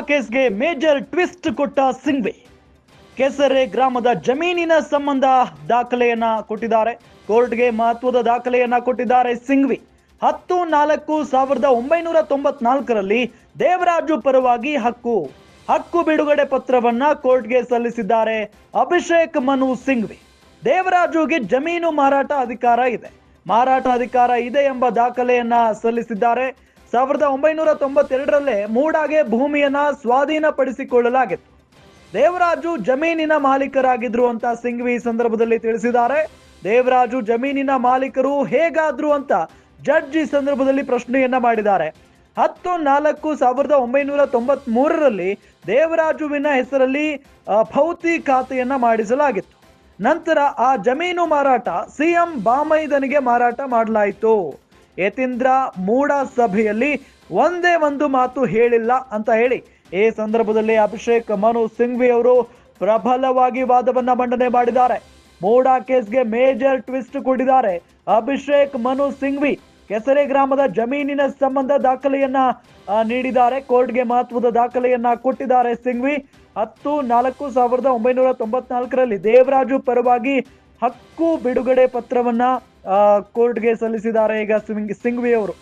ಕೇಸ್ಗೆ major twist ಕೊಟ್ಟ ಸಿಂಘ್ವಿ. ಕೆಸರೆ ಗ್ರಾಮದ ಜಮೀನಿನ ಸಂಬಂಧ ದಾಖಲೆಯನ್ನ ಕೊಟ್ಟಿದ್ದಾರೆ. ಕೋರ್ಟ್ಗೆ ಮಹತ್ವದ ದಾಖಲೆಯನ್ನ ಕೊಟ್ಟಿದ್ದಾರೆ ಸಿಂಘ್ವಿ. 10-4-1994ರಲ್ಲಿ ದೇವರಾಜು ಪರವಾಗಿ ಹಕ್ಕು ಬಿಡುಗಡೆ ಪತ್ರವನ್ನ ಕೋರ್ಟ್ಗೆ ಸಲ್ಲಿಸಿದ್ದಾರೆ ಅಭಿಷೇಕ್ ಮನು ಸಿಂಘ್ವಿ. ದೇವರಾಜುಗೆ ಜಮೀನು ಮಾರಾಟ ಅಧಿಕಾರ ಇದೆ ಎಂಬ ದಾಖಲೆಯನ್ನ ಸಲ್ಲಿಸಿದ್ದಾರೆ. 1992ರಲ್ಲೇ ಮೂಡಾಗೆ ಭೂಮಿಯನ್ನ ಸ್ವಾಧೀನಪಡಿಸಿಕೊಳ್ಳಲಾಗಿತ್ತು. ದೇವರಾಜು ಜಮೀನಿನ ಮಾಲೀಕರಾಗಿದ್ರು ಅಂತ ಸಿಂಘ್ವಿ ಸಂದರ್ಭದಲ್ಲಿ ತಿಳಿಸಿದ್ದಾರೆ. ದೇವರಾಜು ಜಮೀನಿನ ಮಾಲೀಕರು ಹೇಗಾದ್ರು ಅಂತ ಜಡ್ಜ್ ಈ ಸಂದರ್ಭದಲ್ಲಿ ಪ್ರಶ್ನೆಯನ್ನ ಮಾಡಿದ್ದಾರೆ. 10-4-1993ರಲ್ಲಿ ದೇವರಾಜುವಿನ ಹೆಸರಲ್ಲಿ ಭೌತಿ ಖಾತೆಯನ್ನ ಮಾಡಿಸಲಾಗಿತ್ತು. ನಂತರ ಆ ಜಮೀನು ಮಾರಾಟ ಸಿಎಂ ಬಾಮೈದನಿಗೆ ಮಾರಾಟ ಮಾಡಲಾಯಿತು. ಯತೀಂದ್ರ ಮೂಡ ಸಭೆಯಲ್ಲಿ ಒಂದೇ ಒಂದು ಮಾತು ಹೇಳಿಲ್ಲ ಅಂತ ಹೇಳಿ ಈ ಸಂದರ್ಭದಲ್ಲಿ ಅಭಿಷೇಕ್ ಮನು ಸಿಂಘ್ವಿ ಅವರು ಪ್ರಬಲವಾಗಿ ವಾದವನ್ನ ಮಂಡನೆ ಮಾಡಿದ್ದಾರೆ. ಮೂಡಾ ಕೇಸ್ಗೆ ಮೇಜರ್ ಟ್ವಿಸ್ಟ್ ಕೊಟ್ಟಿದ್ದಾರೆ ಅಭಿಷೇಕ್ ಮನು ಸಿಂಘ್ವಿ. ಕೆಸರೆ ಗ್ರಾಮದ ಜಮೀನಿನ ಸಂಬಂಧ ದಾಖಲೆಯನ್ನ ನೀಡಿದ್ದಾರೆ. ಕೋರ್ಟ್ಗೆ ಮಹತ್ವದ ದಾಖಲೆಯನ್ನ ಕೊಟ್ಟಿದ್ದಾರೆ ಸಿಂಘ್ವಿ. 10-4-1994ರಲ್ಲಿ ದೇವರಾಜು ಪರವಾಗಿ ಹಕ್ಕು ಬಿಡುಗಡೆ ಪತ್ರವನ್ನ ಕೋರ್ಟ್ಗೆ ಸಲ್ಲಿಸಿದ್ದಾರೆ ಈಗ ಸಿಂಘ್ವಿ ಅವರು.